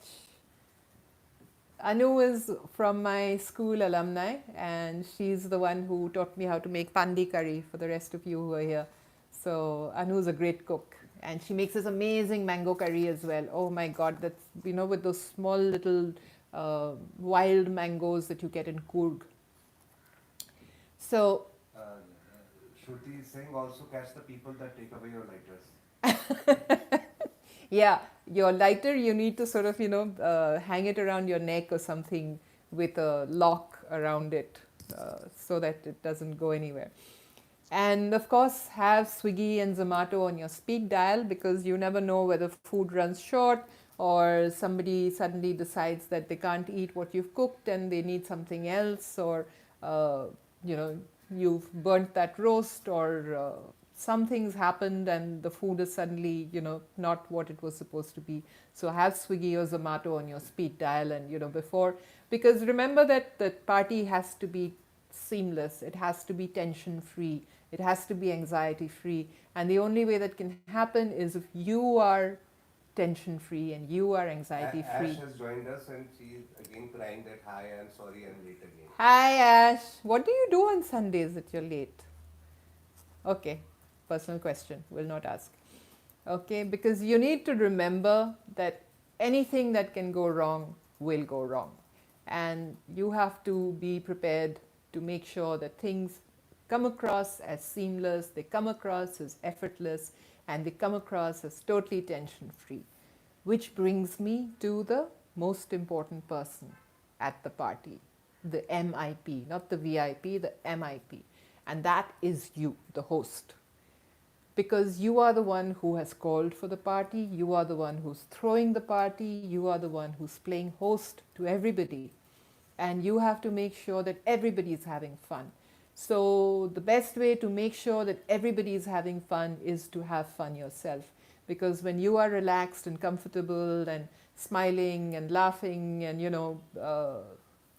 Anu is from my school alumni, and she's the one who taught me how to make pandi curry for the rest of you who are here. So Anu is a great cook, and she makes this amazing mango curry as well. Oh my God, that's, with those small little wild mangoes that you get in Coorg. So Shruti is saying also catch the people that take away your lighters. Yeah, your lighter, you need to sort of, hang it around your neck or something with a lock around it so that it doesn't go anywhere. And of course, have Swiggy and Zomato on your speed dial, because you never know whether food runs short or somebody suddenly decides that they can't eat what you've cooked and they need something else, or, you've burnt that roast, or something's happened and the food is suddenly, not what it was supposed to be. So have Swiggy or Zomato on your speed dial, and, before, because remember that the party has to be seamless. It has to be tension free. It has to be anxiety free. And the only way that can happen is if you are tension free and you are anxiety free. Ash has joined us, and she is again crying that hi, I'm sorry, I'm late again. Hi Ash. What do you do on Sundays that you're late? Okay. personal question, will not ask. Okay, because you need to remember that anything that can go wrong will go wrong. And you have to be prepared to make sure that things come across as seamless, they come across as effortless, and they come across as totally tension free. Which brings me to the most important person at the party, the MIP, not the VIP, the MIP. And that is you, the host. Because you are the one who has called for the party, you are the one who's throwing the party, you are the one who's playing host to everybody. And you have to make sure that everybody is having fun. So, the best way to make sure that everybody is having fun is to have fun yourself. Because when you are relaxed and comfortable and smiling and laughing and,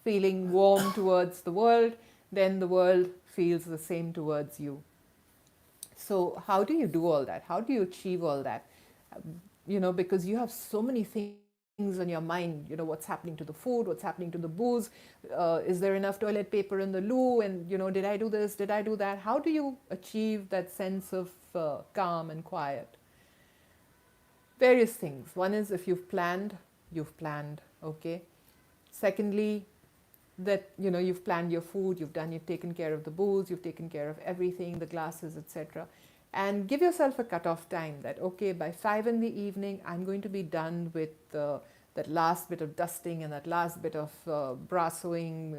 feeling warm towards the world, then the world feels the same towards you. So, how do you do all that? How do you achieve all that? Because you have so many things on your mind, what's happening to the food, what's happening to the booze, is there enough toilet paper in the loo, and did I do this, did I do that? How do you achieve that sense of calm and quiet? Various things. One is, if you've planned, okay. Secondly, that you've planned your food, you've taken care of the booze, you've taken care of everything, the glasses, etc. And give yourself a cutoff time that, okay, by 5 in the evening, I'm going to be done with that last bit of dusting and that last bit of brassoing,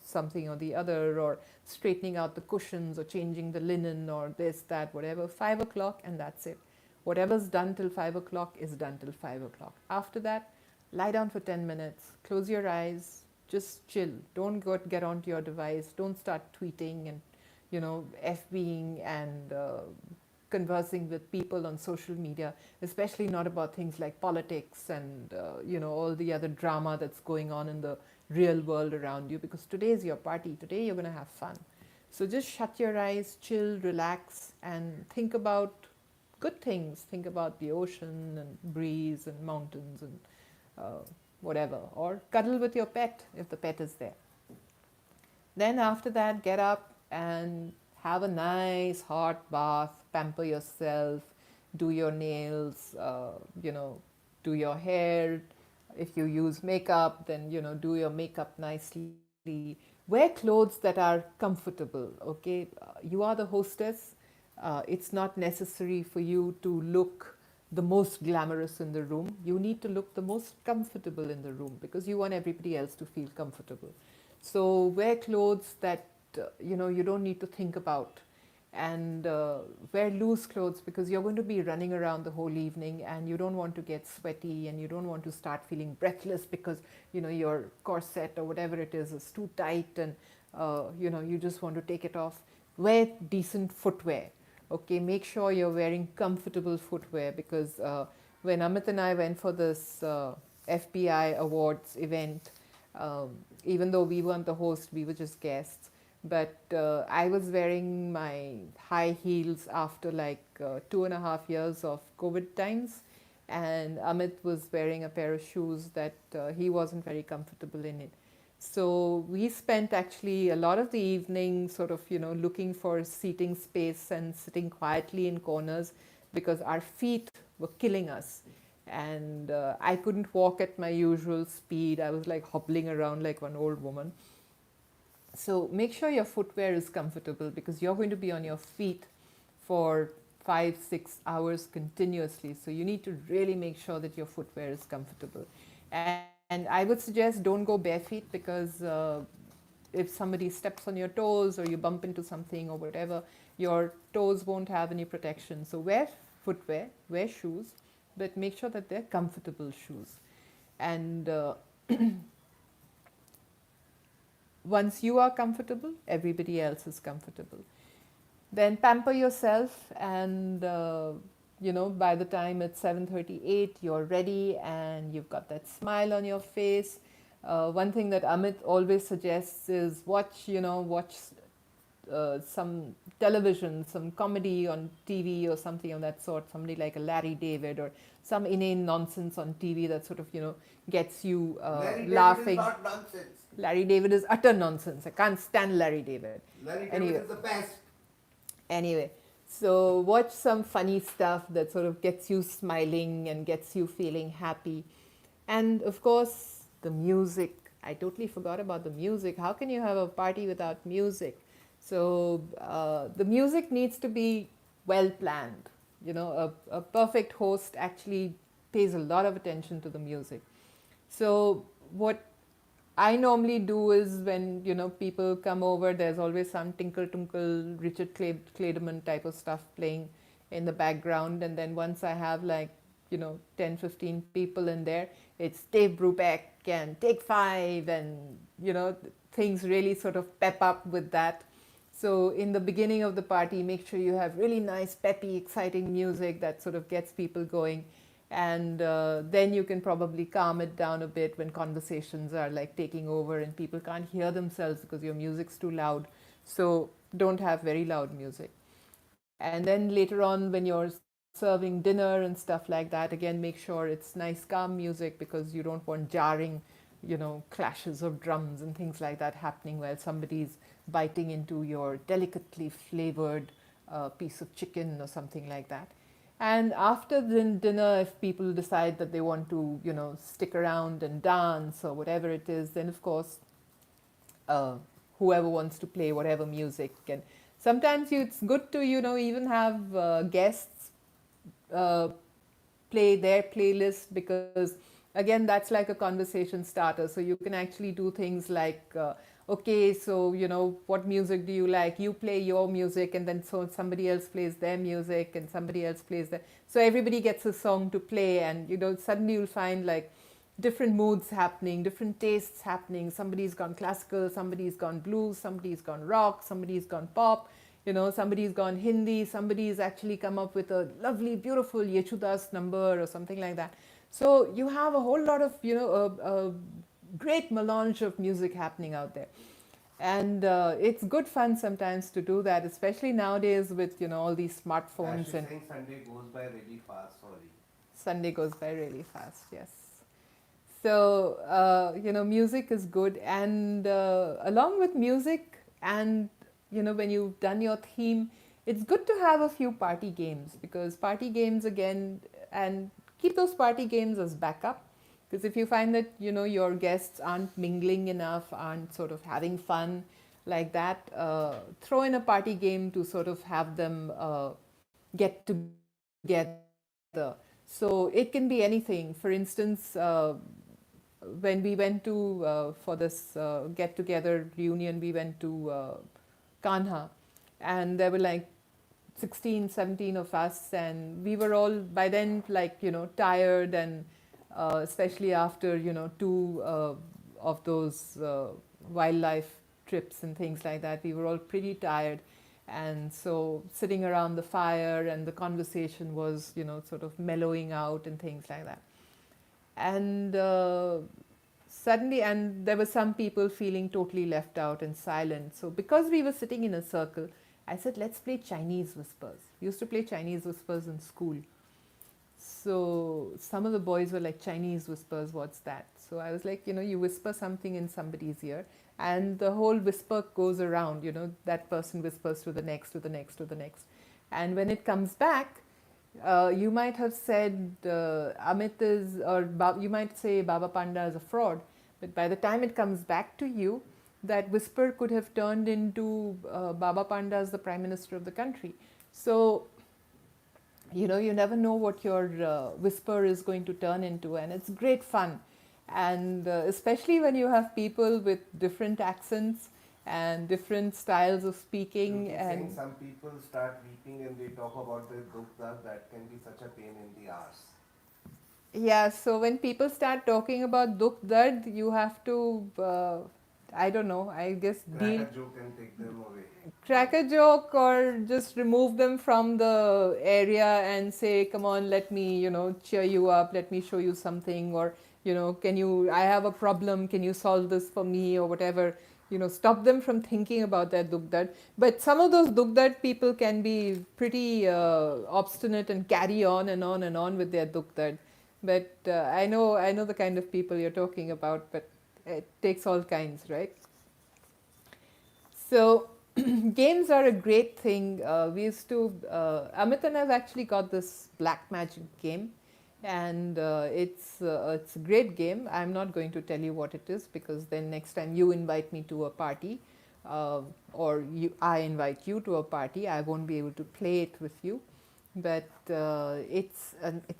something or the other, or straightening out the cushions or changing the linen or this, that, whatever. 5 o'clock, and that's it. Whatever's done till 5 o'clock is done till 5 o'clock. After that, lie down for 10 minutes, close your eyes, just chill. Don't get onto your device. Don't start tweeting and FBing and conversing with people on social media, especially not about things like politics and all the other drama that's going on in the real world around you, because today is your party. Today you're going to have fun. So just shut your eyes, chill, relax, and think about good things. Think about the ocean and breeze and mountains and whatever, or cuddle with your pet if the pet is there. Then after that, get up and have a nice hot bath, pamper yourself, do your nails, do your hair. If you use makeup, then do your makeup nicely. Wear clothes that are comfortable, okay? You are the hostess. It's not necessary for you to look the most glamorous in the room. You need to look the most comfortable in the room, because you want everybody else to feel comfortable. So wear clothes that you don't need to think about, and wear loose clothes, because you're going to be running around the whole evening and you don't want to get sweaty, and you don't want to start feeling breathless because your corset or whatever it is too tight, and you just want to take it off. Wear decent footwear. Okay, make sure you're wearing comfortable footwear, because when Amit and I went for this FBI awards event, even though we weren't the host, we were just guests, but I was wearing my high heels after like 2.5 years of COVID times, and Amit was wearing a pair of shoes that he wasn't very comfortable in it. So we spent actually a lot of the evening sort of, looking for seating space and sitting quietly in corners, because our feet were killing us. And I couldn't walk at my usual speed. I was like hobbling around like one old woman. So make sure your footwear is comfortable, because you're going to be on your feet for 5-6 hours continuously. So you need to really make sure that your footwear is comfortable. And I would suggest don't go bare feet, because if somebody steps on your toes or you bump into something or whatever, your toes won't have any protection. So wear footwear, wear shoes, but make sure that they're comfortable shoes. And once you are comfortable, everybody else is comfortable. Then pamper yourself, and by the time it's 7:38, you're ready and you've got that smile on your face. One thing that Amit always suggests is watch some television, some comedy on TV or something of that sort, somebody like a Larry David or some inane nonsense on TV that sort of, gets you laughing. Larry David is not nonsense. Larry David is utter nonsense. I can't stand Larry David. Larry Anyway. David is the best. Anyway, so watch some funny stuff that sort of gets you smiling and gets you feeling happy. And of course, the music. I totally forgot about the music. How can you have a party without music? So the music needs to be well planned. You know, a perfect host actually pays a lot of attention to the music. So what I normally do is when people come over, there's always some Tinkle Tunkle, Richard Clayderman type of stuff playing in the background, and then once I have like 10, 15 people in there, it's Dave Brubeck and Take Five, and things really sort of pep up with that. So in the beginning of the party, make sure you have really nice, peppy, exciting music that sort of gets people going, and then you can probably calm it down a bit when conversations are like taking over and people can't hear themselves because your music's too loud. So don't have very loud music. And then later on, when you're serving dinner and stuff like that, again, make sure it's nice, calm music, because you don't want jarring, clashes of drums and things like that happening while somebody's biting into your delicately flavored piece of chicken or something like that. And after the dinner, if people decide that they want to, stick around and dance or whatever it is, then of course, uh, whoever wants to play whatever music. And sometimes it's good to, even have guests uh, play their playlist, because again, that's like a conversation starter. So you can actually do things like okay, so what music do you like, you play your music, and then so somebody else plays their music and somebody else plays their, so everybody gets a song to play, and suddenly you'll find like different moods happening, different tastes happening. Somebody's gone classical, somebody's gone blues, somebody's gone rock, somebody's gone pop, somebody's gone Hindi, somebody's actually come up with a lovely, beautiful Yechudas number or something like that. So you have a whole lot of, a great melange of music happening out there. And it's good fun sometimes to do that, especially nowadays with, all these smartphones. Actually And saying Sunday goes by really fast, sorry. Sunday goes by really fast, yes. So, music is good. And along with music, and, when you've done your theme, it's good to have a few party games, because party games, again, and keep those party games as backup. Because if you find that, your guests aren't mingling enough, aren't sort of having fun like that, throw in a party game to sort of have them get together. So it can be anything. For instance, when we went to for this get together reunion, we went to Kanha, and there were like 16, 17 of us, and we were all by then like tired, and especially after two of those wildlife trips and things like that, we were all pretty tired. And so sitting around the fire, and the conversation was sort of mellowing out and things like that. And suddenly, and there were some people feeling totally left out and silent. So because we were sitting in a circle, I said, let's play Chinese whispers. We used to play Chinese whispers in school. So some of the boys were like, Chinese whispers, what's that? So I was like, you whisper something in somebody's ear, and the whole whisper goes around, that person whispers to the next, to the next, to the next. And when it comes back, you might have said Amit is, or you might say Baba Panda is a fraud, but by the time it comes back to you, that whisper could have turned into Baba Panda as the Prime Minister of the country. So, you never know what your whisper is going to turn into, and it's great fun. And especially when you have people with different accents and different styles of speaking. And some people start weeping and they talk about their dukh dard, that can be such a pain in the arse. yeah, so when people start talking about dukh dard, you have to, I don't know, I guess Crack a joke and take them away. crack a joke, or just remove them from the area and say, come on, let me, cheer you up, let me show you something, or, can you, I have a problem, can you solve this for me, or whatever. Stop them from thinking about their dukh dard. But some of those dukh dard people can be pretty obstinate and carry on and on and on with their dukh dard. But I know the kind of people you're talking about, but it takes all kinds, right? So games are a great thing. We used to, Amit and I've actually got this black magic game, and it's a great game. I'm not going to tell you what it is because then next time you invite me to a party, uh, or I invite you to a party, I won't be able to play it with you. But it's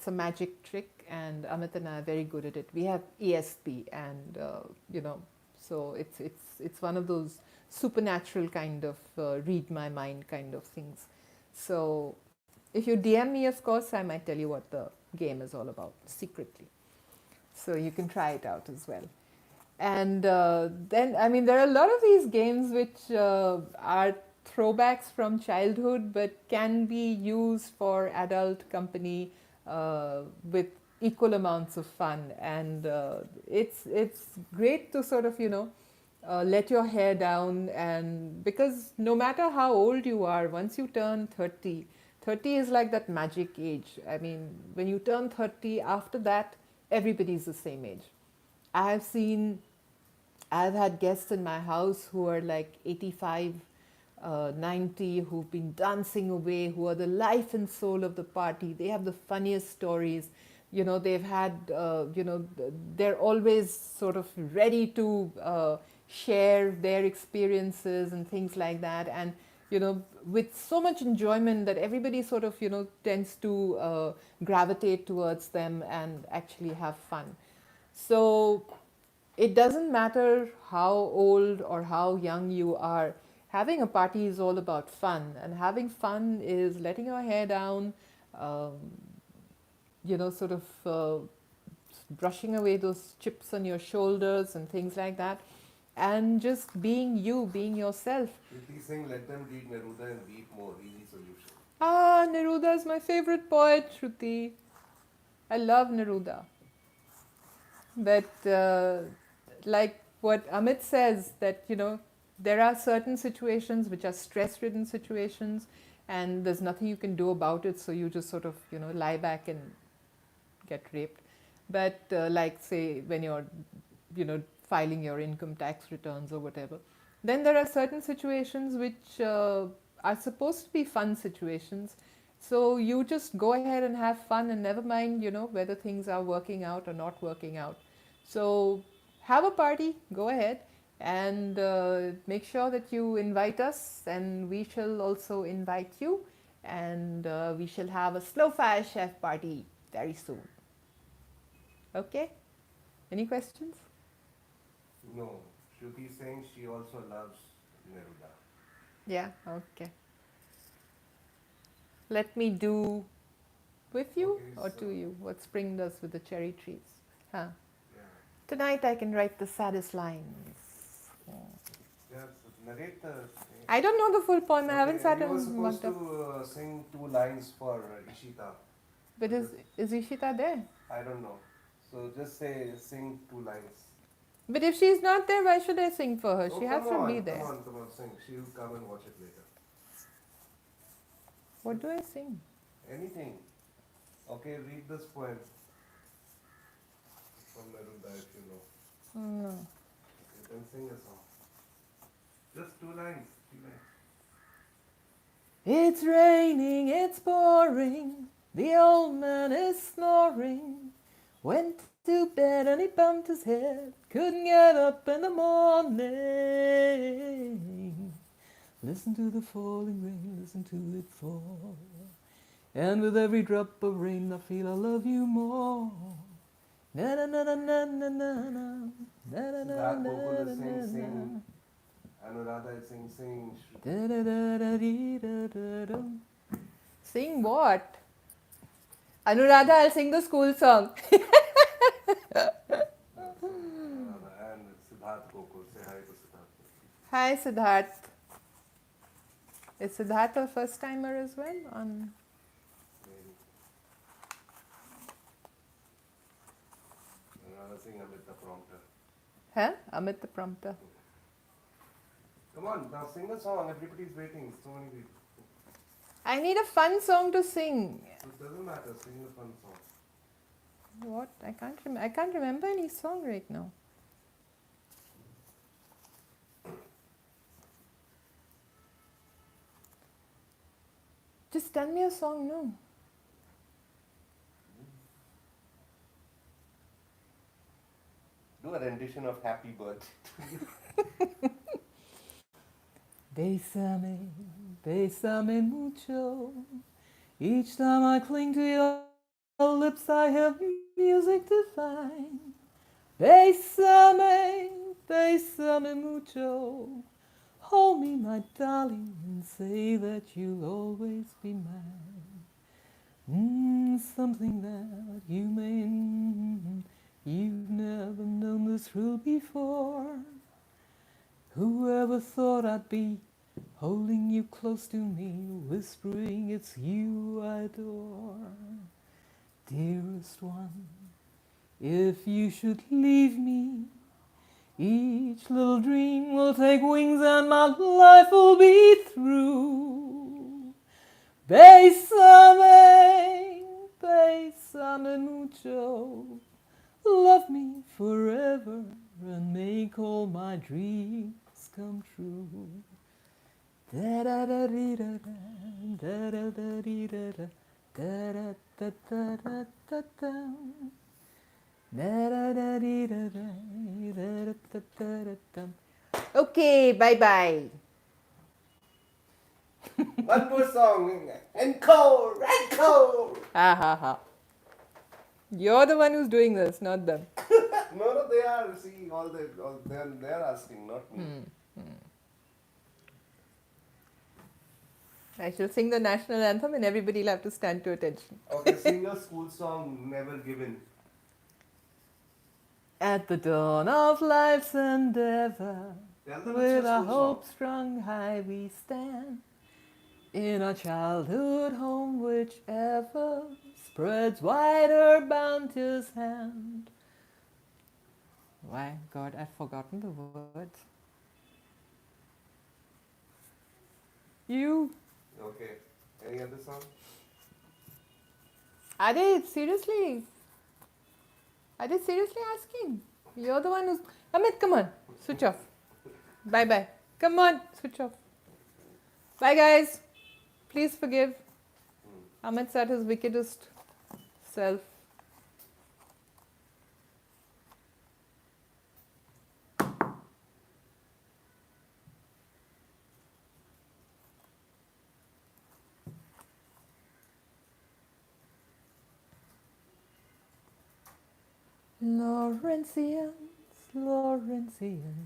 a magic trick, and Amit and I are very good at it. We have ESP, and so it's one of those supernatural kind of read my mind kind of things. So if you DM me, of course, I might tell you what the game is all about secretly. So you can try it out as well. And then, I mean, there are a lot of these games which are throwbacks from childhood but can be used for adult company with equal amounts of fun. And it's great to sort of, let your hair down, and because no matter how old you are, once you turn 30, 30 is like that magic age. I mean, when you turn 30, after that, everybody's the same age. I have seen, I've had guests in my house who are like 85, 90, who've been dancing away, who are the life and soul of the party. They have the funniest stories. They've had, they're always sort of ready to share their experiences and things like that. And, with so much enjoyment that everybody sort of, tends to gravitate towards them and actually have fun. So it doesn't matter how old or how young you are, having a party is all about fun. And having fun is letting your hair down, um, sort of brushing away those chips on your shoulders and things like that, and just being you, being yourself. Shruti Singh, let them read Neruda and weep more. Easy solution. Ah, Neruda is my favorite poet, Shruti. I love Neruda. But like what Amit says, that there are certain situations which are stress-ridden situations, and there's nothing you can do about it, so you just sort of lie back and get raped. But like say when you're filing your income tax returns or whatever, then there are certain situations which are supposed to be fun situations. So you just go ahead and have fun, and never mind whether things are working out or not working out. So have a party, go ahead, and make sure that you invite us, and we shall also invite you, and we shall have a slow fire chef party very soon. Okay? Any questions? No. Shruti is saying she also loves Neruda. Yeah, okay. Let me do with you Okay, or so- to you what spring does with the cherry trees. Huh? Yeah. Tonight I can write the saddest lines. Yes, narrate the. I don't know the full poem. I haven't sat You were and supposed worked up. to sing 2 lines for Ishita. But is Ishita there? I don't know. So just sing 2 lines. But if she's not there, why should I sing for her? Oh, She has come to on, be there. come on, sing. She'll come and watch it later. What do I sing? Anything. Okay, read this poem from Neruda if you know. No. You can sing a song. Just 2 lines, 3 lines. It's raining, it's pouring, the old man is snoring. Went to bed and he bumped his head, couldn't get up in the morning. Listen to the falling rain, listen to it fall. And with every drop of rain I feel I love you more. Na na na na na na na na na na That na vocal is na na. sing. Anuradha is sing. Sing what? Anuradha, I'll sing the school song. And Siddharth Gokul. Say hi to Siddharth. Hi, Siddharth. Is Siddharth a first timer as well? On Maybe. Anuradha sing Amit the prompter. huh? Amit the prompter. Come on, now sing a song. Everybody's waiting. So many people. I need a fun song to sing. So it doesn't matter. Sing a fun song. What? I can't remember any song right now. tell me a song, no? Do a rendition of Happy Birthday. Bésame, bésame mucho. Each time I cling to your lips, I have music to find. Bésame, bésame mucho. Hold me, my darling, and say that you'll always be mine. Something that you've never known this thrill before. Whoever thought I'd be holding you close to me, whispering it's you I adore. Dearest one, if you should leave me, each little dream will take wings and my life will be through. Bésame, bésame mucho. Love me forever and make all my dreams come true. Da da da dee da da, da da da dee da da, da da da da da da da. Da da da dee da da, da da da da da da. Okay, bye bye. One more song. Encore! Encore! Ha ha ha. You're the one who's doing this, not them. No, they are. See, they're asking, not me. I shall sing the national anthem and everybody will have to stand to attention. Okay, sing your school song, Never Given. At the dawn of life's endeavor, Tell them it's with your our school hope song. strung high we stand. In our childhood home, which ever spreads wide her bounteous hand. Why, God, I've forgotten the words. You. Okay. Any other song? Are they seriously asking? You're the one who's... Amit, come on. Switch off. Bye-bye. Come on. Switch off. Bye, guys. Please forgive. Amit's at his wickedest self. Laurentians,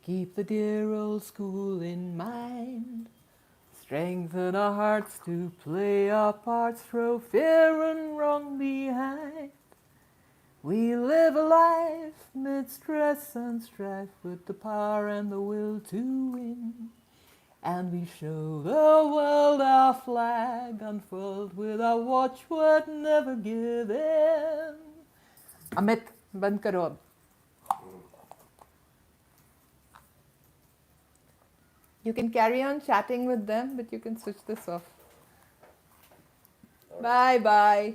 keep the dear old school in mind. Strengthen our hearts to play our parts, throw fear and wrong behind. We live a life mid stress and strife, with the power and the will to win. And we show the world our flag unfurled, with our watchword never give in. Amit, band karo ab. You can carry on chatting with them, but you can switch this off. Bye bye.